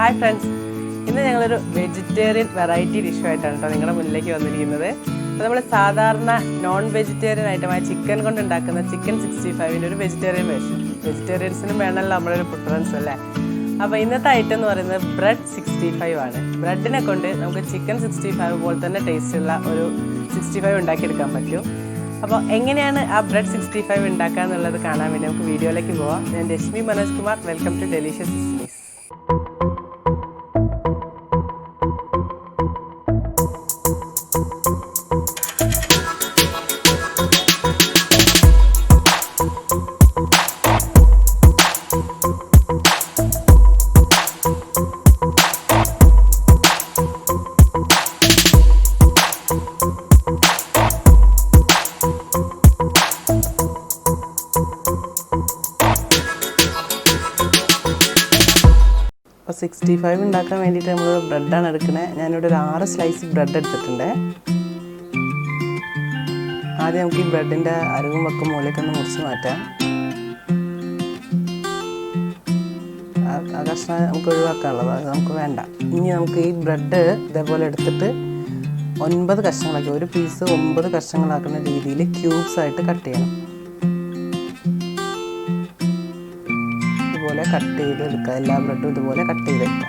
Hi friends, ഇന്ന് ഞങ്ങളൊരു vegetarian variety ഡിഷായിട്ടാണ് കേട്ടോ നിങ്ങളുടെ മുന്നിലേക്ക് വന്നിരിക്കുന്നത്. അപ്പോൾ നമ്മൾ സാധാരണ നോൺ വെജിറ്റേറിയൻ ഐറ്റമായ ചിക്കൻ കൊണ്ട് ഉണ്ടാക്കുന്ന ചിക്കൻ 65ൻ്റെ ഒരു വെജിറ്റേറിയൻ വേർഷൻ. വെജിറ്റേറിയൻസിനും വേണമല്ലോ നമ്മളൊരു പ്രിഫറൻസ് അല്ലേ. അപ്പോൾ ഇന്നത്തെ ഐറ്റം എന്ന് പറയുന്നത് ബ്രെഡ് 65 ആണ്. ബ്രെഡിനെ കൊണ്ട് നമുക്ക് ചിക്കൻ 65 പോലെ തന്നെ ടേസ്റ്റുള്ള ഒരു 65 ഉണ്ടാക്കിയെടുക്കാൻ പറ്റും. അപ്പോൾ എങ്ങനെയാണ് ആ ബ്രെഡ് 65 ഉണ്ടാക്കുക എന്നുള്ളത് കാണാൻ വേണ്ടി നമുക്ക് വീഡിയോയിലേക്ക് പോവാം. ഞാൻ Rashmi Manoj Kumar, welcome to delicious destinies. അപ്പോൾ 65 ഉണ്ടാക്കാൻ വേണ്ടിയിട്ട് നമ്മൾ ബ്രെഡാണ് എടുക്കുന്നത്. ഞാനിവിടെ ഒരു 6 സ്ലൈസ് ബ്രെഡ് എടുത്തിട്ടുണ്ട്. ആദ്യം നമുക്ക് ഈ ബ്രെഡിൻ്റെ അരവും വക്കും മൂലയൊക്കെ ഒന്ന് മുറിച്ച് മാറ്റാം. ആ കഷ്ണം നമുക്ക് ഒഴിവാക്കാനുള്ളത്, അത് നമുക്ക് വേണ്ട. ഇനി നമുക്ക് ഈ ബ്രെഡ് ഇതേപോലെ എടുത്തിട്ട് 9 കഷ്ണങ്ങളാക്കി, ഒരു പീസ് 9 കഷ്ണങ്ങളാക്കുന്ന രീതിയിൽ ക്യൂബ്സ് ആയിട്ട് കട്ട് ചെയ്യണം. ഇതുപോലെ കട്ട് ചെയ്തെടുക്കുക, എല്ലാ ബ്രെഡും ഇതുപോലെ കട്ട് ചെയ്തെടുക്കുക.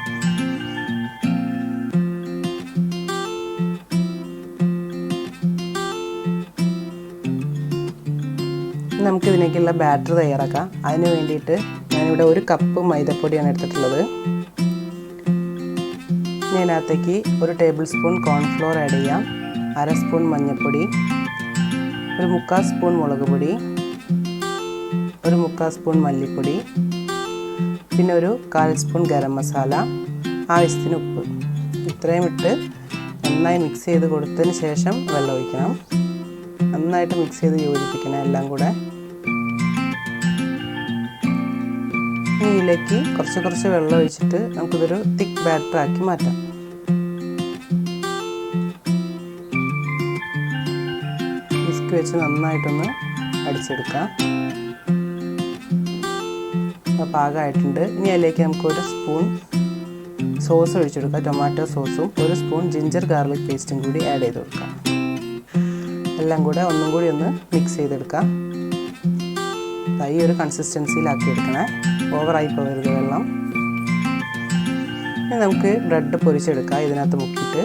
നമുക്കിതിനേക്കുള്ള ബാറ്റർ തയ്യാറാക്കാം. അതിന് വേണ്ടിയിട്ട് ഞാനിവിടെ 1 കപ്പ് മൈദപ്പൊടിയാണ് എടുത്തിട്ടുള്ളത്. ഇതിനകത്തേക്ക് 1 ടേബിൾ സ്പൂൺ കോൺഫ്ലോർ ആഡ് ചെയ്യാം, 1/2 സ്പൂൺ മഞ്ഞൾപ്പൊടി, 1/4 സ്പൂൺ മുളക് പൊടി, 1/4 സ്പൂൺ മല്ലിപ്പൊടി, പിന്നെ 1/4 സ്പൂൺ ഗരം മസാല, ആവശ്യത്തിന് ഉപ്പ്. ഇത്രയും ഇട്ട് നന്നായി മിക്സ് ചെയ്ത് കൊടുത്തതിന് ശേഷം വെള്ളം ഒഴിക്കണം. നന്നായിട്ട് മിക്സ് ചെയ്ത് യോജിപ്പിക്കണം എല്ലാം കൂടെ. ഇനി ഇതിലേക്ക് കുറച്ച് വെള്ളം ഒഴിച്ചിട്ട് നമുക്കിതൊരു തിക്ക് ബാറ്റർ ആക്കി മാറ്റാം. വിസ്ക് വെച്ച് നന്നായിട്ടൊന്ന് അടിച്ചെടുക്കാം. പാകമായിട്ടുണ്ട്. ഇനി അതിലേക്ക് നമുക്ക് 1 സ്പൂൺ സോസ് ഒഴിച്ചെടുക്കാം, ടൊമാറ്റോ സോസും 1 സ്പൂൺ ജിഞ്ചർ ഗാർലിക് പേസ്റ്റും കൂടി ആഡ് ചെയ്ത് കൊടുക്കാം. എല്ലാം കൂടെ ഒന്നും കൂടി ഒന്ന് മിക്സ് ചെയ്തെടുക്കാം. ഈ ഒരു കൺസിസ്റ്റൻസിയിലാക്കി എടുക്കണേ, ഓവറായി പോകരുത് വെള്ളം. ഇനി നമുക്ക് ബ്രെഡ് പൊരിച്ചെടുക്കാം. ഇതിനകത്ത് മുക്കിയിട്ട്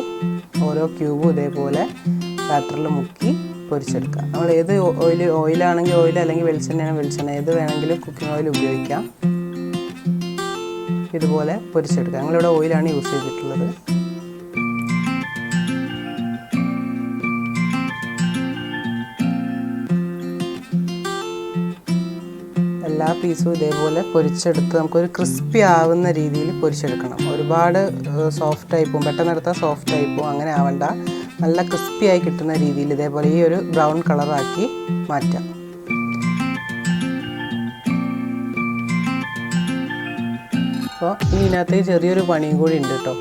ഓരോ ക്യൂബും ഇതേപോലെ ബാറ്ററിൽ മുക്കി പൊരിച്ചെടുക്കാം. നമ്മൾ ഏത് ഓയിലാണെങ്കിൽ ഓയിൽ, അല്ലെങ്കിൽ വെളിച്ചെണ്ണയാണ് വെളിച്ചെണ്ണ, ഏത് വേണമെങ്കിലും കുക്കിംഗ് ഓയിൽ ഉപയോഗിക്കാം. ഇതുപോലെ പൊരിച്ചെടുക്കാം. ഞങ്ങളിവിടെ ഓയിലാണ് യൂസ് ചെയ്തിട്ടുള്ളത്. എല്ലാ പീസും ഇതേപോലെ പൊരിച്ചെടുത്ത് നമുക്കൊരു ക്രിസ്പി ആവുന്ന രീതിയിൽ പൊരിച്ചെടുക്കണം. ഒരുപാട് സോഫ്റ്റായി പോകും, പെട്ടെന്ന് എടുത്താൽ സോഫ്റ്റായി പോകും, അങ്ങനെ ആവണ്ട. നല്ല ക്രിസ്പി ആയി കിട്ടുന്ന രീതിയിൽ ഇതേപോലെ ഈ ഒരു ബ്രൗൺ കളറാക്കി മാറ്റാം. അപ്പോൾ ഇതിനകത്ത് ചെറിയൊരു പണിയും കൂടി ഉണ്ട് കേട്ടോ.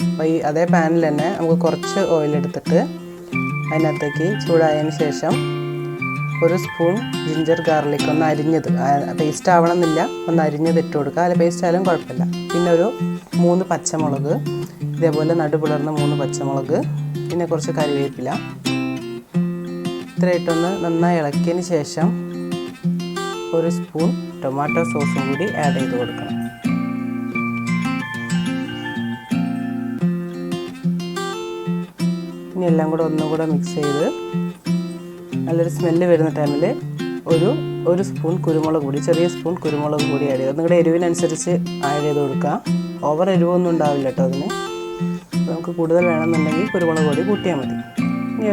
അപ്പോൾ ഈ അതേ പാനിൽ തന്നെ നമുക്ക് കുറച്ച് ഓയിലെടുത്തിട്ട് അതിനകത്തേക്ക് ചൂടായതിന് ശേഷം 1 സ്പൂൺ ജിഞ്ചർ ഗാർലിക് ഒന്ന് അരിഞ്ഞത്, പേസ്റ്റ് ആവണമെന്നില്ല, ഒന്ന് അരിഞ്ഞത് ഇട്ട് കൊടുക്കുക. അതിൽ പേസ്റ്റ് ആയാലും കുഴപ്പമില്ല. പിന്നെ 3 പച്ചമുളക്, ഇതേപോലെ നടുപിളർന്ന 3 പച്ചമുളക്, പിന്നെ കുറച്ച് കറിവേപ്പില. ഇത്രയായിട്ടൊന്ന് നന്നായി ഇളക്കിയതിന് ശേഷം 1 സ്പൂൺ ടൊമാറ്റോ സോസും കൂടി ആഡ് ചെയ്ത് കൊടുക്കണം. ഇനി എല്ലാം കൂടെ ഒന്നും കൂടെ മിക്സ് ചെയ്ത് നല്ലൊരു സ്മെല്ല് വരുന്ന ടൈമിൽ ഒരു സ്പൂൺ കുരുമുളക് പൊടി, ചെറിയ സ്പൂൺ കുരുമുളക് പൊടി ആഡ് ചെയ്ത്, നിങ്ങളുടെ എരിവിനനുസരിച്ച് ആഡ് ചെയ്ത് കൊടുക്കുക. ഓവർ എരിവൊന്നും ഉണ്ടാവില്ല കേട്ടോ അതിന്. നമുക്ക് കൂടുതൽ വേണമെന്നുണ്ടെങ്കിൽ കുരുമുളക് പൊടി കൂട്ടിയാൽ മതി. ഇനി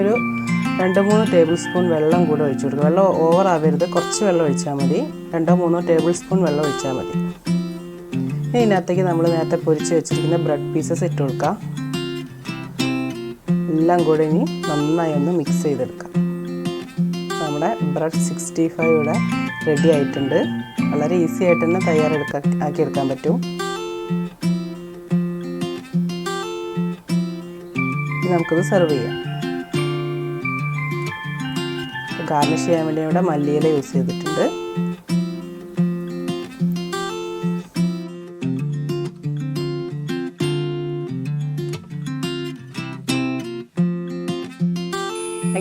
2-3 ടേബിൾ സ്പൂൺ വെള്ളം കൂടെ ഒഴിച്ചു കൊടുക്കുക. വെള്ളം ഓവർ ആവരുത്, കുറച്ച് വെള്ളം ഒഴിച്ചാൽ മതി. 2-3 ടേബിൾ സ്പൂൺ വെള്ളം ഒഴിച്ചാൽ മതി. ഇനി ഇതിനകത്തേക്ക് നമ്മൾ നേരത്തെ പൊരിച്ച് വെച്ചിരിക്കുന്ന ബ്രെഡ് പീസസ് ഇട്ട് കൊടുക്കാം. എല്ലാം കൂടെ ഇനി നന്നായി ഒന്ന് മിക്സ് ചെയ്തെടുക്കാം. നമ്മുടെ ബ്രെഡ് 65 ഇവിടെ റെഡി ആയിട്ടുണ്ട്. വളരെ ഈസി ആയിട്ട് തന്നെ ആക്കിയെടുക്കാൻ പറ്റും. നമുക്കത് സെർവ് ചെയ്യാം. ഗാർണിഷ് ചെയ്യാൻ വേണ്ടി ഇവിടെ മല്ലിയില യൂസ് ചെയ്തിട്ടുണ്ട്.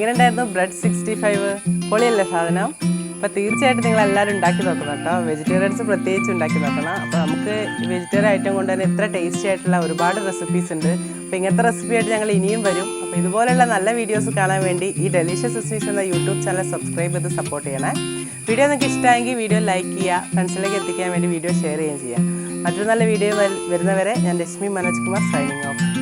എങ്ങനെ ഉണ്ടായിരുന്നു ബ്രെഡ് 65? പൊളിയല്ലേ സാധനം? അപ്പോൾ തീർച്ചയായിട്ടും നിങ്ങൾ എല്ലാവരും ഉണ്ടാക്കി നോക്കണം കേട്ടോ. വെജിറ്റേറിയൻസ് പ്രത്യേകിച്ച് ഉണ്ടാക്കി നോക്കണം. അപ്പോൾ നമുക്ക് വെജിറ്റേറിയൻ ഐറ്റം കൊണ്ട് തന്നെ എത്ര ടേസ്റ്റി ആയിട്ടുള്ള ഒരുപാട് റെസിപ്പീസ് ഉണ്ട്. അപ്പോൾ ഇങ്ങനത്തെ റെസിപ്പി ആയിട്ട് ഞങ്ങൾ ഇനിയും വരും. അപ്പോൾ ഇതുപോലെയുള്ള നല്ല വീഡിയോസ് കാണാൻ വേണ്ടി ഈ ഡെലീഷ്യസ് ഡെസ്റ്റിനീസ് എന്ന യൂട്യൂബ് ചാനൽ സബ്സ്ക്രൈബ് ചെയ്ത് സപ്പോർട്ട് ചെയ്യണേ. വീഡിയോ നിങ്ങൾക്ക് ഇഷ്ടമായെങ്കിൽ വീഡിയോ ലൈക്ക് ചെയ്യുക, ഫ്രണ്ട്സിലേക്ക് എത്തിക്കാൻ വേണ്ടി വീഡിയോ ഷെയർ ചെയ്യുകയും ചെയ്യുക. മറ്റൊരു നല്ല വീഡിയോ വരുന്നവരെ ഞാൻ ലക്ഷ്മി മനോജ് കുമാർ സൈനിങ് ഓഫ്.